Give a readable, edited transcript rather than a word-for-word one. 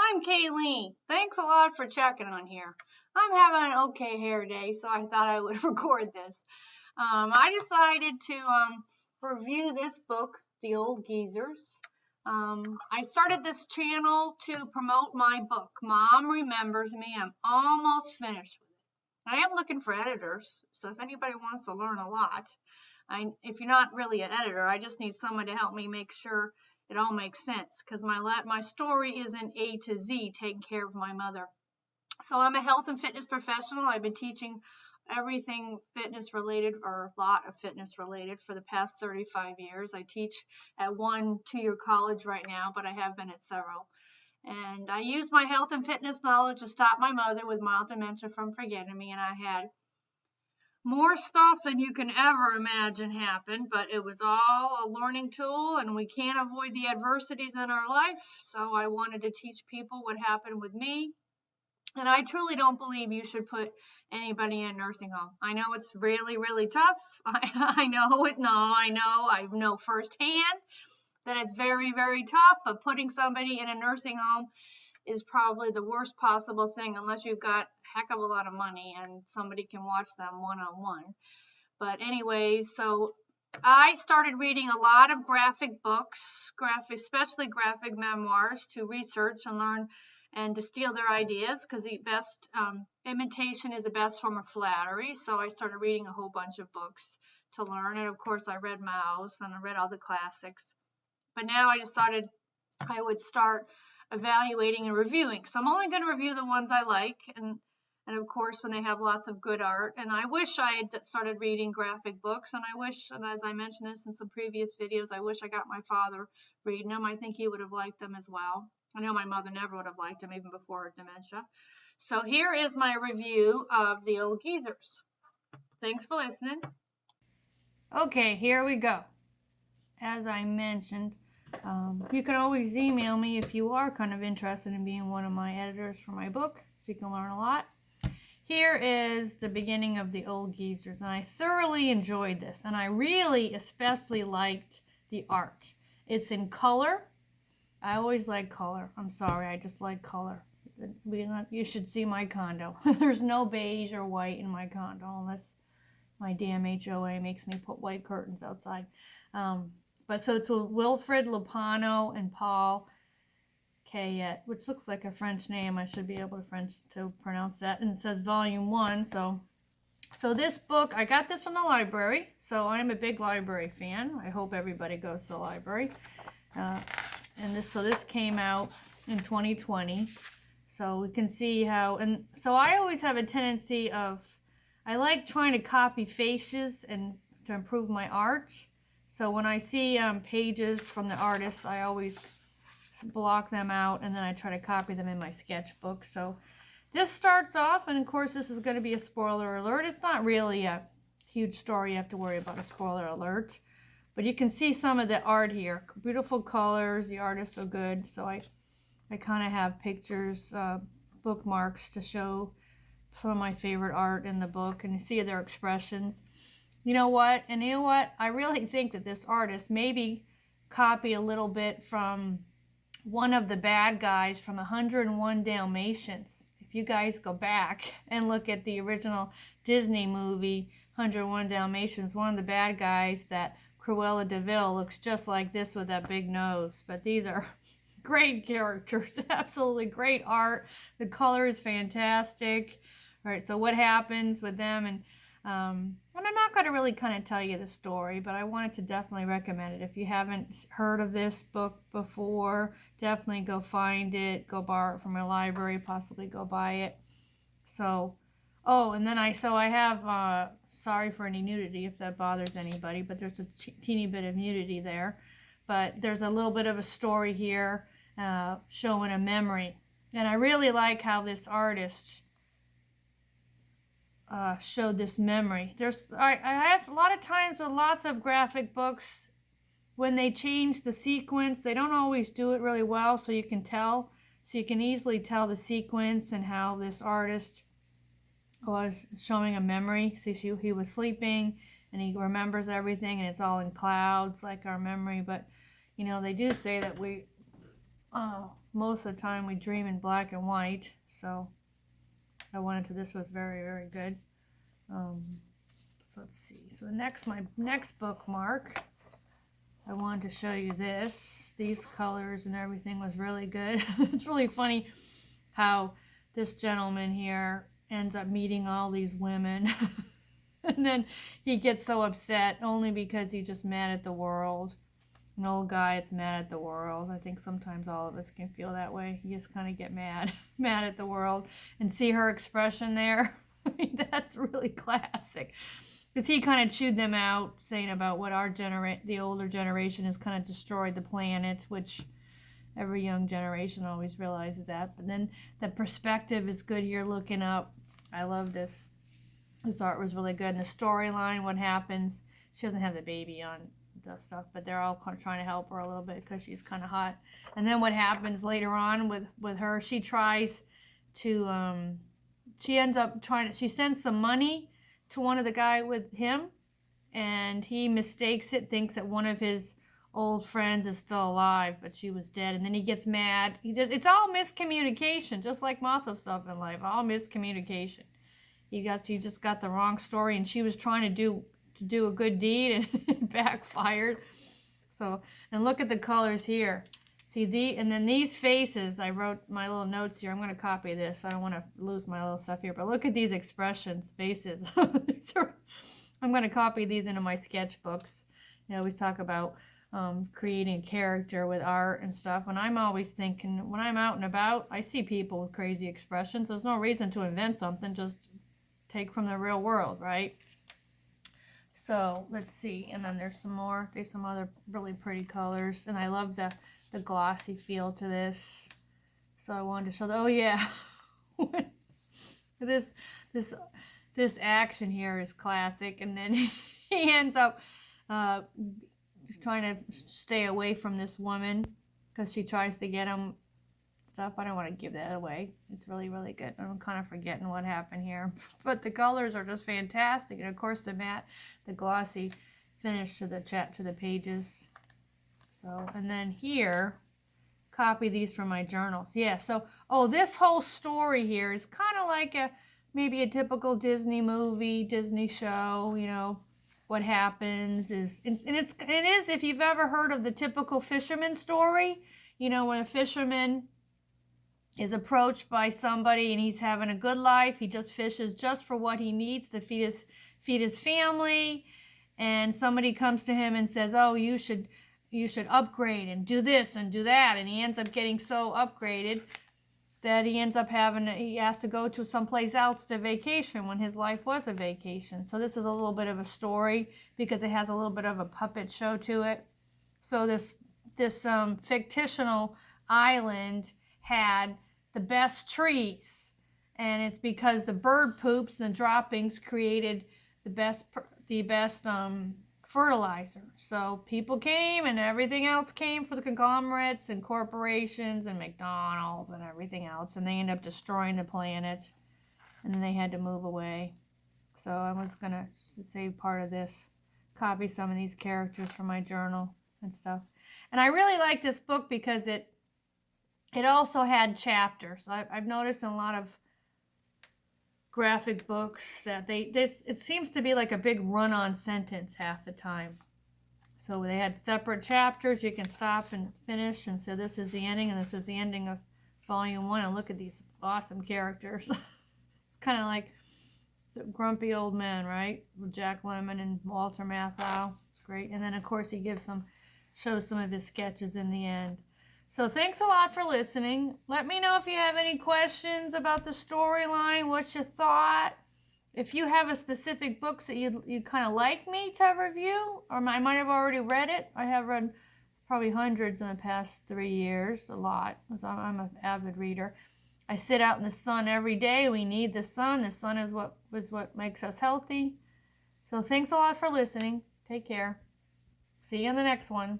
I'm Kayleen. Thanks a lot for checking on here. I'm having an okay hair day, so I thought I would record this. I decided to review this book, The Old Geezers. I started this channel to promote my book, Mom Remembers Me. I'm almost finished with it. I am looking for editors, so if anybody wants to learn a lot, if you're not really an editor, I just need someone to help me make sure it all makes sense, because my story isn't A to Z, taking care of my mother. So I'm a health and fitness professional. I've been teaching everything fitness related, or a lot of fitness related, for the past 35 years. I teach at one 2-year college right now, but I have been at several. And I use my health and fitness knowledge to stop my mother with mild dementia from forgetting me, and I had more stuff than you can ever imagine happened, but it was all a learning tool, and we can't avoid the adversities in our life. So I wanted to teach people what happened with me. And I truly don't believe you should put anybody in a nursing home. I know it's really, really tough. I know firsthand that it's very, very tough, but putting somebody in a nursing home is probably the worst possible thing, unless you've got a heck of a lot of money and somebody can watch them one-on-one. But anyways, so I started reading a lot of graphic books, especially graphic memoirs, to research and learn and to steal their ideas, because the best imitation is the best form of flattery. So I started reading a whole bunch of books to learn, and of course I read Maus and I read all the classics. But now I decided I would start evaluating and reviewing. So I'm only going to review the ones I like, and of course when they have lots of good art. And I wish I had started reading graphic books, and I wish, and as I mentioned this in some previous videos, I wish I got my father reading them. I think he would have liked them as well. I know my mother never would have liked them, even before her dementia. So here is my review of The Old Geezers. Thanks for listening. Okay, here we go. As I mentioned, you can always email me if you are kind of interested in being one of my editors for my book, so you can learn a lot. Here is the beginning of The Old Geezers, and I thoroughly enjoyed this, and I really especially liked the art. It's in color. I always like color. I'm sorry, I just like color. You should see my condo. There's no beige or white in my condo, unless my damn HOA makes me put white curtains outside. But so it's Wilfred Lupano and Paul Cayet, which looks like a French name. I should be able to pronounce that. And it says volume 1. So this book, I got this from the library. So I'm a big library fan. I hope everybody goes to the library. So this came out in 2020. So we can see how, and so I always have a tendency of, I like trying to copy faces and to improve my art. So when I see pages from the artist, I always block them out, and then I try to copy them in my sketchbook. So this starts off, and of course this is going to be a spoiler alert. It's not really a huge story you have to worry about a spoiler alert, but you can see some of the art here. Beautiful colors, the art is so good. So I kind of have pictures, bookmarks to show some of my favorite art in the book, and you see their expressions. You know what? I really think that this artist maybe copied a little bit from one of the bad guys from 101 Dalmatians. If you guys go back and look at the original Disney movie 101 Dalmatians, one of the bad guys, that Cruella de Vil, looks just like this with that big nose. But these are great characters, absolutely great art. The color is fantastic. All right, so what happens with them, and I'm not going to really kind of tell you the story, but I wanted to definitely recommend it. If you haven't heard of this book before, definitely go find it, go borrow it from a library, possibly go buy it. So, and then I have, sorry for any nudity if that bothers anybody, but there's a teeny bit of nudity there. But there's a little bit of a story here showing a memory. And I really like how this artist showed this memory. I have a lot of times with lots of graphic books, when they change the sequence, they don't always do it really well, so you can tell. So you can easily tell the sequence and how this artist was showing a memory. See, he was sleeping and he remembers everything, and it's all in clouds like our memory. But they do say that most of the time we dream in black and white, so I wanted to. This was very, very good. So let's see. So my next bookmark, I wanted to show you this. These colors and everything was really good. It's really funny how this gentleman here ends up meeting all these women. And then he gets so upset only because he's just mad at the world. An old guy is mad at the world. I think sometimes all of us can feel that way. You just kind of get mad at the world. And see her expression there? I mean, that's really classic. Because he kind of chewed them out, saying about what the older generation has kind of destroyed the planet, which every young generation always realizes that. But then the perspective is good here, looking up. I love this. This art was really good. And the storyline, what happens, she doesn't have the baby on the stuff, but they're all trying to help her a little bit because she's kind of hot. And then what happens later on with her, she tries to, she ends up she sends some money to one of the guy with him, and he mistakes it, thinks that one of his old friends is still alive, but she was dead. And then he gets mad. It's all miscommunication, just like lots of stuff in life, all miscommunication. He just got the wrong story, and she was trying to do a good deed, and it backfired. So, and look at the colors here. See, and then these faces, I wrote my little notes here. I'm going to copy this. I don't want to lose my little stuff here, but look at these expressions, faces. I'm going to copy these into my sketchbooks. I always talk about creating character with art and stuff, and I'm always thinking, when I'm out and about, I see people with crazy expressions. There's no reason to invent something, just take from the real world, right? So let's see, and then there's some other really pretty colors, and I love the glossy feel to this. So I wanted to show oh yeah, this action here is classic, and then he ends up trying to stay away from this woman because she tries to get him stuff. I don't want to give that away. It's really, really good. I'm kind of forgetting what happened here, but the colors are just fantastic, and of course the glossy finish to the pages. So, and then here, copy these from my journals. Yeah, so this whole story here is kind of like maybe a typical Disney movie, Disney show. You know, what happens is, it is, if you've ever heard of the typical fisherman story, you know, when a fisherman is approached by somebody and he's having a good life, he just fishes just for what he needs to feed his family, and somebody comes to him and says, oh, you should upgrade and do this and do that, and he ends up getting so upgraded that he has to go to someplace else to vacation when his life was a vacation. So this is a little bit of a story because it has a little bit of a puppet show to it. So this fictional island had the best trees, and it's because the bird poops and the droppings created the best fertilizer. So people came, and everything else came for the conglomerates and corporations and McDonald's and everything else, and they ended up destroying the planet, and then they had to move away. So I was gonna save part of this, copy some of these characters from my journal and stuff. And I really like this book because it also had chapters. I've noticed in a lot of graphic books that it seems to be like a big run-on sentence half the time. So they had separate chapters. You can stop and finish, and so this is the ending, and this is the ending of volume 1. And look at these awesome characters. It's kind of like the grumpy old men, right? With Jack Lemmon and Walter Matthau. It's great. And then of course he shows some of his sketches in the end. So thanks a lot for listening. Let me know if you have any questions about the storyline, what you thought. If you have a specific book that you kind of like me to review, or I might have already read it. I have read probably hundreds in the past 3 years, a lot, because I'm an avid reader. I sit out in the sun every day. We need the sun. The sun is what makes us healthy. So thanks a lot for listening. Take care. See you in the next one.